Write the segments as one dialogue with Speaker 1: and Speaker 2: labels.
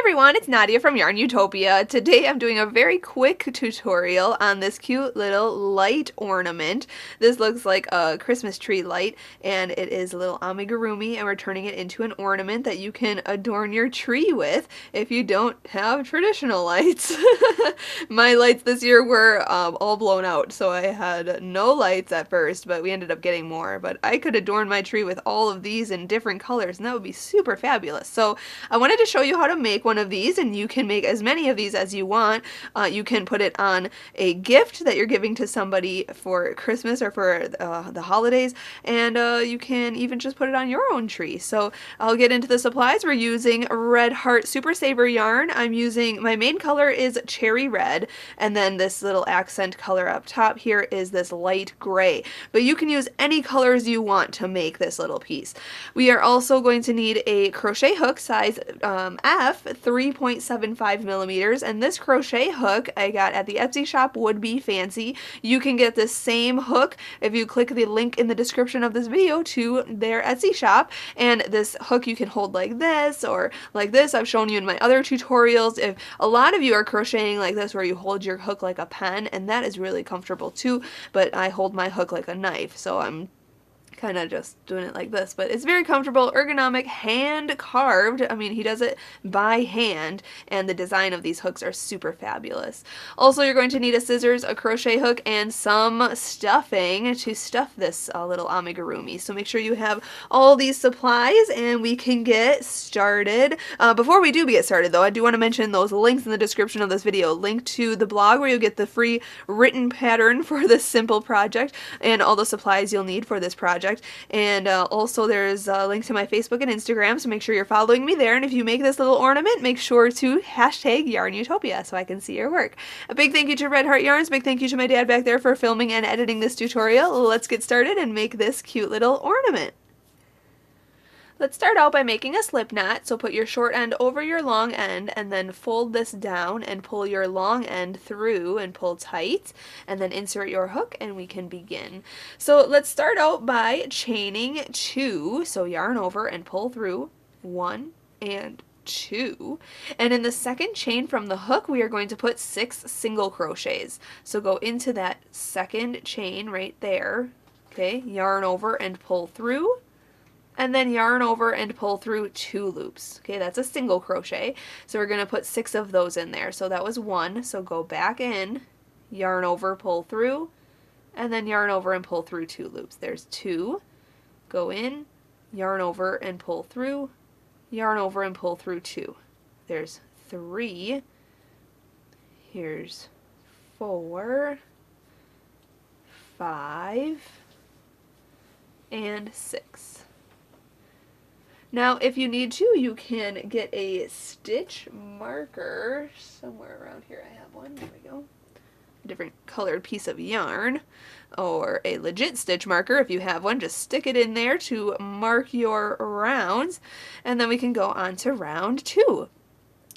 Speaker 1: everyone, it's Nadia from YARNutopia. Today I'm doing a very quick tutorial on this cute little light ornament. This looks like a Christmas tree light, and it is a little amigurumi, and we're turning it into an ornament that you can adorn your tree with if you don't have traditional lights. My lights this year were all blown out, so I had no lights at first, but we ended up getting more. But I could adorn my tree with all of these in different colors, and that would be super fabulous. So I wanted to show you how to make one of these, and you can make as many of these as you want. You can put it on a gift that you're giving to somebody for Christmas or for the holidays, and you can even just put it on your own tree. So I'll get into the supplies. We're using Red Heart Super Saver yarn. I'm using, my main color is cherry red, and then this little accent color up top here is this light gray, but you can use any colors you want to make this little piece. We are also going to need a crochet hook size F, 3.75 millimeters, and this crochet hook I got at the Etsy shop Would Be Fancy. You can get this same hook if you click the link in the description of this video to their Etsy shop, and this hook you can hold like this or like this. I've shown you in my other tutorials. If a lot of you are crocheting like this where you hold your hook like a pen, and that is really comfortable too, but I hold my hook like a knife, so I'm kind of just doing it like this, but it's very comfortable, ergonomic, hand carved. I mean, he does it by hand, and the design of these hooks are super fabulous. Also, you're going to need a scissors, a crochet hook, and some stuffing to stuff this little amigurumi. So make sure you have all these supplies, and we can get started. Before we do get started, though, I do want to mention those links in the description of this video. Link to the blog where you'll get the free written pattern for this simple project, and all the supplies you'll need for this project. And also there's a link to my Facebook and Instagram, so make sure you're following me there. And if you make this little ornament, make sure to hashtag YARNutopia so I can see your work. A big thank you to Red Heart Yarns, big thank you to my dad back there for filming and editing this tutorial. Let's get started and make this cute little ornament. Let's start out by making a slip knot, so put your short end over your long end and then fold this down and pull your long end through and pull tight, and then insert your hook and we can begin. So let's start out by chaining 2, so yarn over and pull through 1 and 2, and in the second chain from the hook we are going to put 6 single crochets. So go into that second chain right there, okay, yarn over and pull through, and then yarn over and pull through 2 loops. Okay, that's a single crochet. So we're going to put 6 of those in there. So that was 1. So go back in, yarn over, pull through, and then yarn over and pull through 2 loops. There's 2. Go in, yarn over and pull through, yarn over and pull through 2. There's 3. Here's 4, 5, and 6. Now, if you need to, you can get a stitch marker. Somewhere around here I have one. There we go. A different colored piece of yarn, or a legit stitch marker if you have one. Just stick it in there to mark your rounds, and then we can go on to round 2.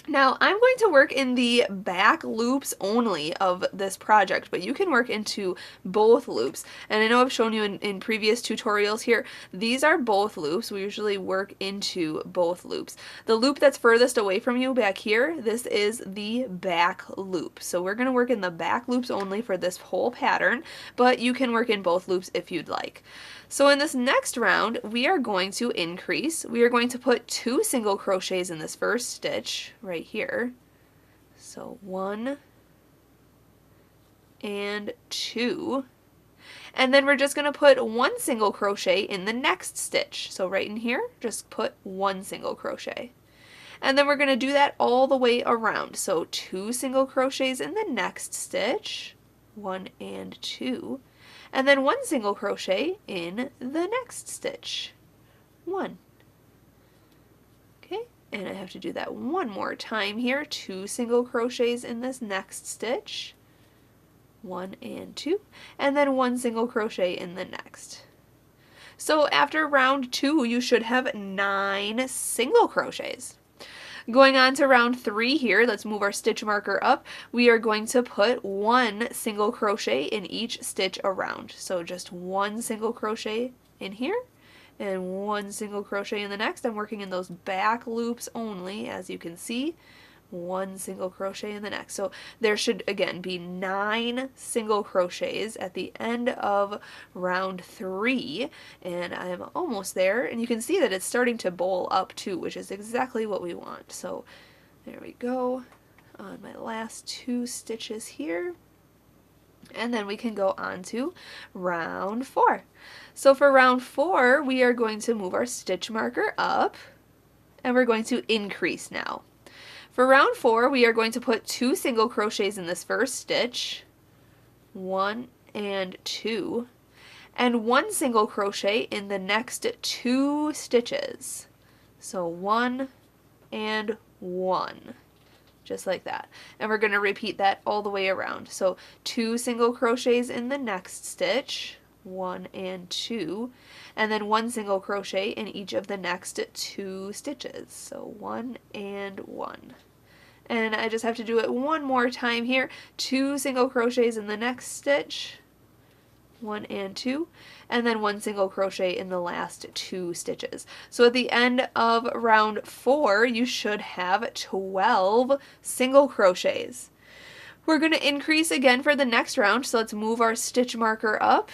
Speaker 1: Now, I'm going to work in the back loops only of this project, but you can work into both loops. And I know I've shown you in previous tutorials here, these are both loops. We usually work into both loops. The loop that's furthest away from you back here, this is the back loop. So we're going to work in the back loops only for this whole pattern, but you can work in both loops if you'd like. So in this next round, we are going to increase. We are going to put 2 single crochets in this first stitch right here. So 1 and 2. And then we're just going to put 1 single crochet in the next stitch. So right in here, just put 1 single crochet. And then we're going to do that all the way around. So 2 single crochets in the next stitch, 1 and 2. And then 1 single crochet in the next stitch, 1. Okay, and I have to do that one more time here. 2 single crochets in this next stitch, 1 and 2, and then 1 single crochet in the next. So after round 2, you should have 9 single crochets. Going on to round 3 here, let's move our stitch marker up. We are going to put 1 single crochet in each stitch around. So just 1 single crochet in here, and 1 single crochet in the next. I'm working in those back loops only, as you can see. 1 single crochet in the next. So there should again be 9 single crochets at the end of round 3, and I am almost there, and you can see that it's starting to bowl up too, which is exactly what we want. So there we go on my last 2 stitches here. And then we can go on to round 4. So for round 4, we are going to move our stitch marker up, and we're going to increase now. For round 4, we are going to put 2 single crochets in this first stitch, 1 and 2, and 1 single crochet in the next 2 stitches. So 1 and 1. Just like that. And we're going to repeat that all the way around. So 2 single crochets in the next stitch, 1 and 2, and then 1 single crochet in each of the next 2 stitches. So 1 and 1. And I just have to do it one more time here. 2 single crochets in the next stitch, 1 and 2, and then 1 single crochet in the last 2 stitches. So at the end of round 4, you should have 12 single crochets. We're going to increase again for the next round, so let's move our stitch marker up,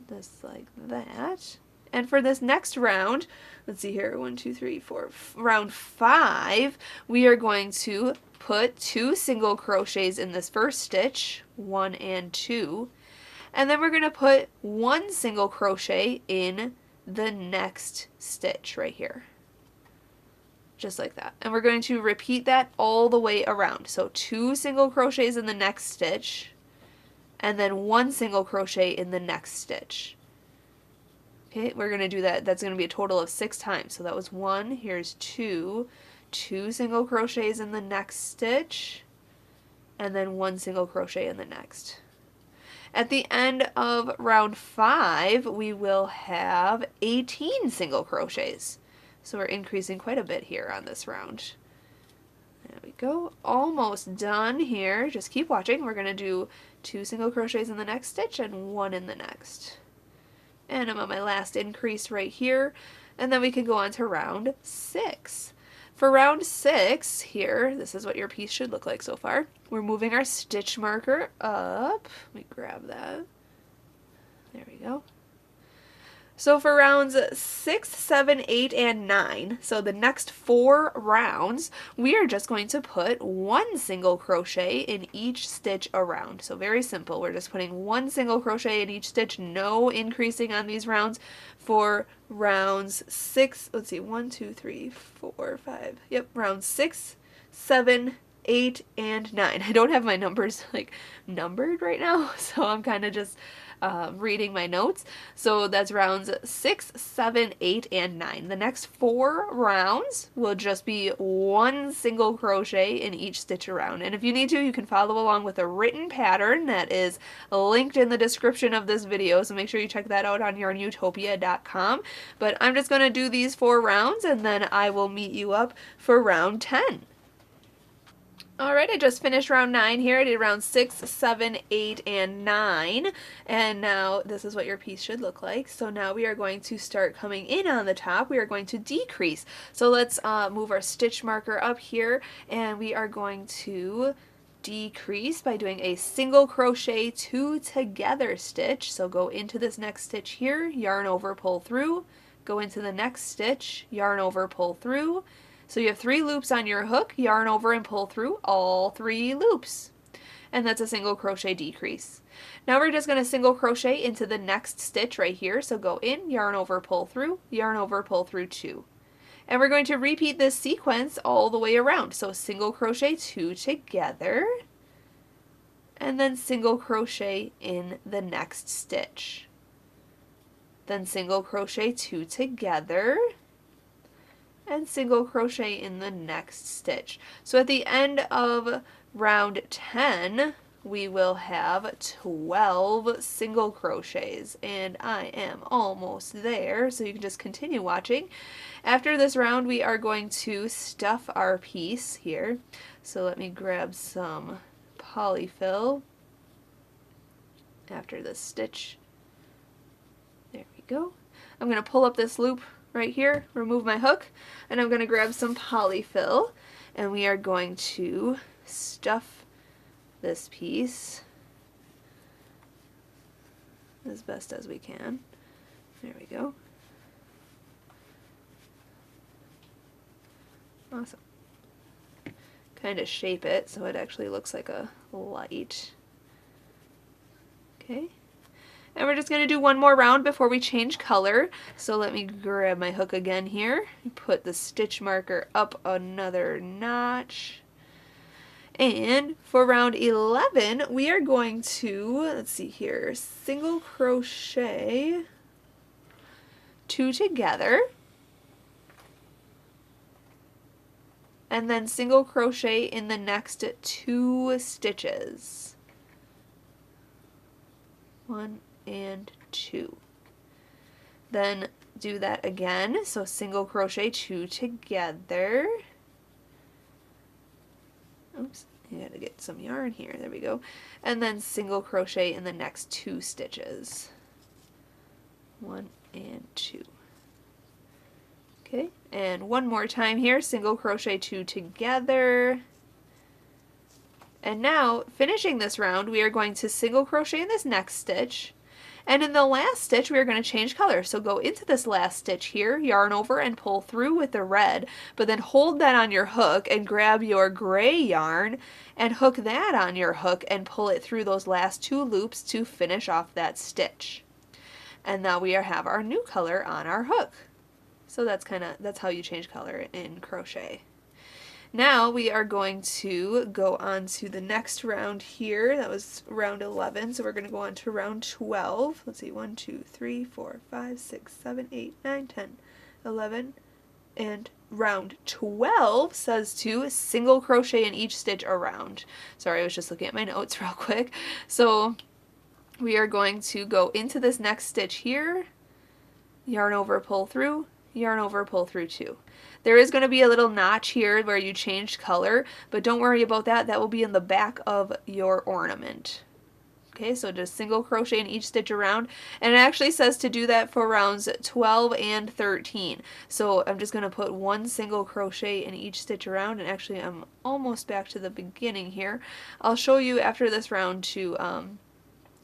Speaker 1: just like that. And for this next round, let's see here, 1, 2, 3, 4, round 5, we are going to put 2 single crochets in this first stitch, 1 and 2, and then we're going to put 1 single crochet in the next stitch right here. Just like that. And we're going to repeat that all the way around. So 2 single crochets in the next stitch, and then 1 single crochet in the next stitch. Okay, we're going to do that. That's going to be a total of 6 times. So that was 1, here's 2, 2 single crochets in the next stitch, and then 1 single crochet in the next. At the end of round 5, we will have 18 single crochets. So we're increasing quite a bit here on this round. There we go. Almost done here. Just keep watching. We're going to do 2 single crochets in the next stitch and 1 in the next. And I'm on my last increase right here, and then we can go on to round 6. For round 6 here, this is what your piece should look like so far. We're moving our stitch marker up. Let me grab that. There we go. So for rounds 6, 7, 8, and 9, so the next 4 rounds, we are just going to put 1 single crochet in each stitch around. So very simple. We're just putting 1 single crochet in each stitch, no increasing on these rounds. For rounds 6, let's see, 1, 2, 3, 4, 5, yep, rounds 6, 7, 8, and 9. I don't have my numbers like numbered right now, so I'm kind of just reading my notes. So that's rounds 6, 7, 8, and 9. The next 4 rounds will just be 1 single crochet in each stitch around. And if you need to, you can follow along with a written pattern that is linked in the description of this video, so make sure you check that out on YARNutopia.com. But I'm just going to do these 4 rounds, and then I will meet you up for round 10. Alright, I just finished round 9 here. I did round 6, 7, 8, and 9. And now this is what your piece should look like. So now we are going to start coming in on the top. We are going to decrease. So let's move our stitch marker up here, and we are going to decrease by doing a single crochet 2 together stitch. So go into this next stitch here, yarn over, pull through, go into the next stitch, yarn over, pull through. So you have 3 loops on your hook, yarn over and pull through all 3 loops. And that's a single crochet decrease. Now we're just going to single crochet into the next stitch right here. So go in, yarn over, pull through 2. And we're going to repeat this sequence all the way around. So single crochet 2 together, and then single crochet in the next stitch. Then single crochet 2 together, and single crochet in the next stitch. So at the end of round 10, we will have 12 single crochets, and I am almost there, so you can just continue watching. After this round, we are going to stuff our piece here. So let me grab some polyfill after this stitch. There we go. I'm going to pull up this loop right here, remove my hook, and I'm going to grab some polyfill, and we are going to stuff this piece as best as we can. There we go. Awesome. Kind of shape it so it actually looks like a light. Okay. And we're just going to do one more round before we change color. So let me grab my hook again here, put the stitch marker up another notch. And for round 11, we are going to, let's see here, single crochet 2 together, and then single crochet in the next 2 stitches. 1 and 2. Then do that again, so single crochet 2 together. Oops, I had to get some yarn here. There we go. And then single crochet in the next 2 stitches. 1 and 2. Okay, and one more time here, single crochet 2 together. And now, finishing this round, we are going to single crochet in this next stitch. And in the last stitch, we are going to change color. So go into this last stitch here, yarn over and pull through with the red, but then hold that on your hook and grab your gray yarn and hook that on your hook and pull it through those last 2 loops to finish off that stitch. And now we have our new color on our hook. So that's how you change color in crochet. Now we are going to go on to the next round here. That was round 11, so we're going to go on to round 12. Let's see, 1, 2, 3, 4, 5, 6, 7, 8, 9, 10, 11, and round 12 says to single crochet in each stitch around. Sorry, I was just looking at my notes real quick. So we are going to go into this next stitch here, yarn over, pull through, yarn over, pull through 2. There is going to be a little notch here where you changed color, but don't worry about that. That will be in the back of your ornament. Okay, so just single crochet in each stitch around, and it actually says to do that for rounds 12 and 13. So I'm just going to put 1 single crochet in each stitch around, and actually I'm almost back to the beginning here. I'll show you after this round to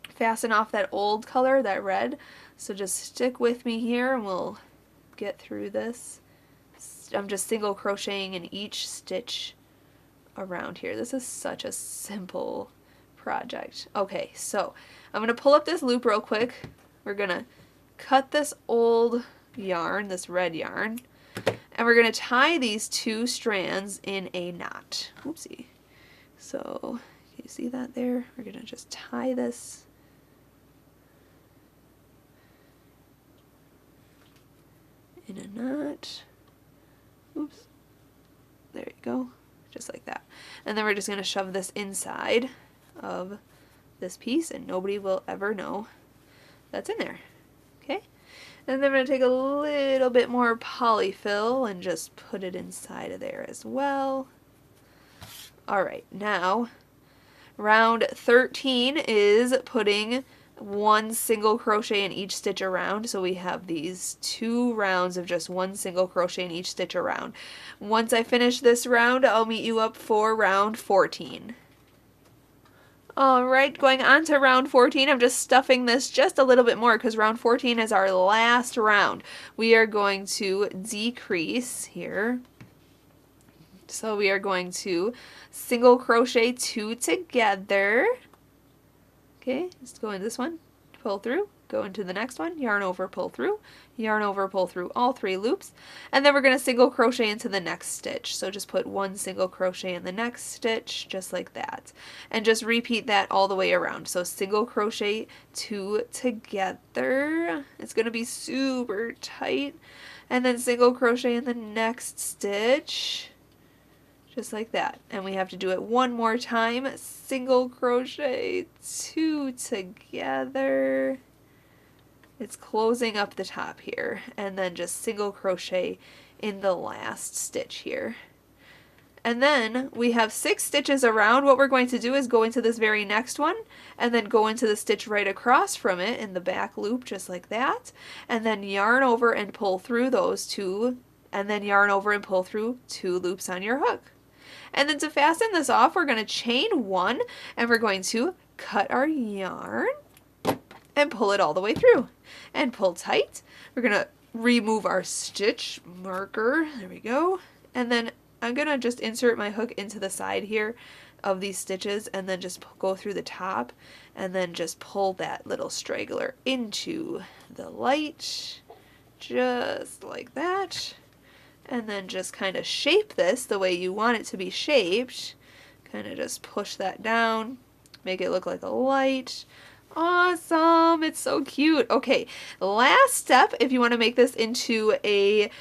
Speaker 1: fasten off that old color, that red. So just stick with me here and we'll get through this. I'm just single crocheting in each stitch around here. This is such a simple project. Okay, so I'm going to pull up this loop real quick. We're going to cut this old yarn, this red yarn, and we're going to tie these 2 strands in a knot. Oopsie. So, can you see that there? We're going to just tie this in a knot. Oops. There you go. Just like that. And then we're just going to shove this inside of this piece and nobody will ever know that's in there. Okay? And then I'm going to take a little bit more polyfill and just put it inside of there as well. Alright, now round 13 is putting 1 single crochet in each stitch around, so we have these 2 rounds of just 1 single crochet in each stitch around. Once I finish this round, I'll meet you up for round 14. Alright, going on to round 14, I'm just stuffing this just a little bit more because round 14 is our last round. We are going to decrease here. So we are going to single crochet 2 together. Okay, just go into this one, pull through, go into the next one, yarn over, pull through all 3 loops, and then we're going to single crochet into the next stitch. So just put 1 single crochet in the next stitch, just like that. And just repeat that all the way around. So single crochet 2 together. It's going to be super tight. And then single crochet in the next stitch. Just like that. And we have to do it one more time. Single crochet 2 together. It's closing up the top here. And then just single crochet in the last stitch here. And then we have 6 stitches around. What we're going to do is go into this very next one and then go into the stitch right across from it in the back loop, just like that, and then yarn over and pull through those two, and then yarn over and pull through 2 loops on your hook. And then to fasten this off, we're going to chain 1, and we're going to cut our yarn and pull it all the way through and pull tight. We're going to remove our stitch marker, there we go, and then I'm going to just insert my hook into the side here of these stitches and then just go through the top and then just pull that little straggler into the light, just like that, and then just kind of shape this the way you want it to be shaped. Kind of just push that down, make it look like a light. Awesome, it's so cute. Okay, last step, if you want to make this into an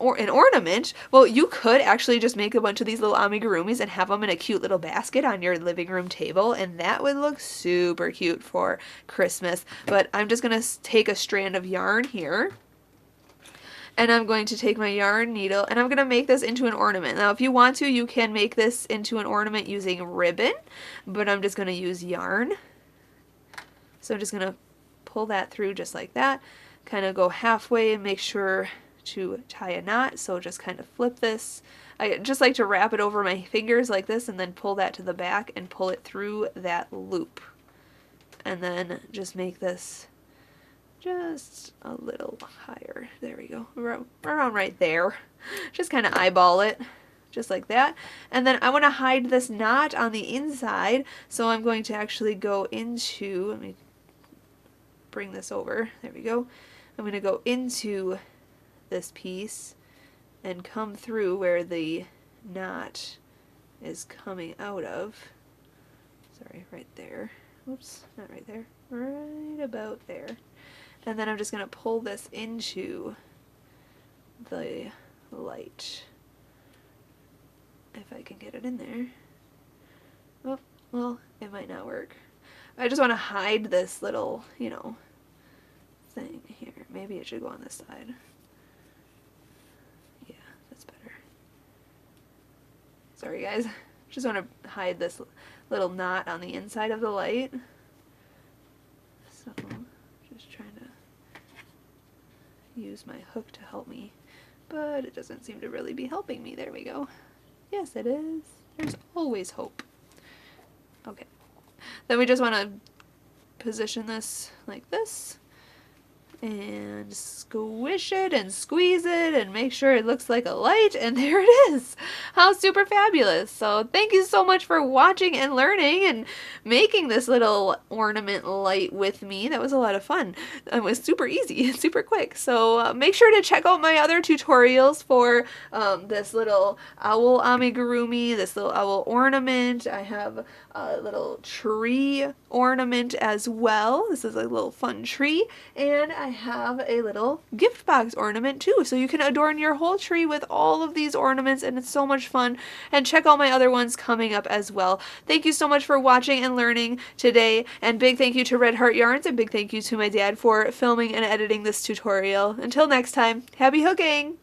Speaker 1: ornament, well, you could actually just make a bunch of these little amigurumis and have them in a cute little basket on your living room table, and that would look super cute for Christmas. But I'm just going to take a strand of yarn here, and I'm going to take my yarn needle, and I'm going to make this into an ornament. Now, if you want to, you can make this into an ornament using ribbon, but I'm just going to use yarn. So I'm just going to pull that through just like that, kind of go halfway and make sure to tie a knot. So just kind of flip this. I just like to wrap it over my fingers like this and then pull that to the back and pull it through that loop. And then just make this just a little higher. There we go, around right there. Just kind of eyeball it. Just like that. And then I want to hide this knot on the inside, so I'm going to actually go into, let me bring this over, there we go. I'm going to go into this piece and come through where the knot is coming out of. Sorry, right there. Oops, not right there. Right about there. And then I'm just going to pull this into the light. If I can get it in there. Oh, well, it might not work. I just want to hide this little, you know, thing here. Maybe it should go on this side. Yeah, that's better. Sorry, guys. Just want to hide this little knot on the inside of the light. So, just trying to use my hook to help me. But it doesn't seem to really be helping me. There we go. Yes, it is. There's always hope. Okay. Then we just want to position this like this and squish it and squeeze it and make sure it looks like a light, and there it is. How super fabulous. So thank you so much for watching and learning and making this little ornament light with me. That was a lot of fun. It was super easy and super quick. So make sure to check out my other tutorials for this little owl amigurumi, this little owl ornament. I have a little tree ornament as well. This is a little fun tree, and I have a little gift box ornament too, so you can adorn your whole tree with all of these ornaments, and it's so much fun. And check out my other ones coming up as well. Thank you so much for watching and learning today, and big thank you to Red Heart Yarns, and big thank you to my dad for filming and editing this tutorial. Until next time, happy hooking!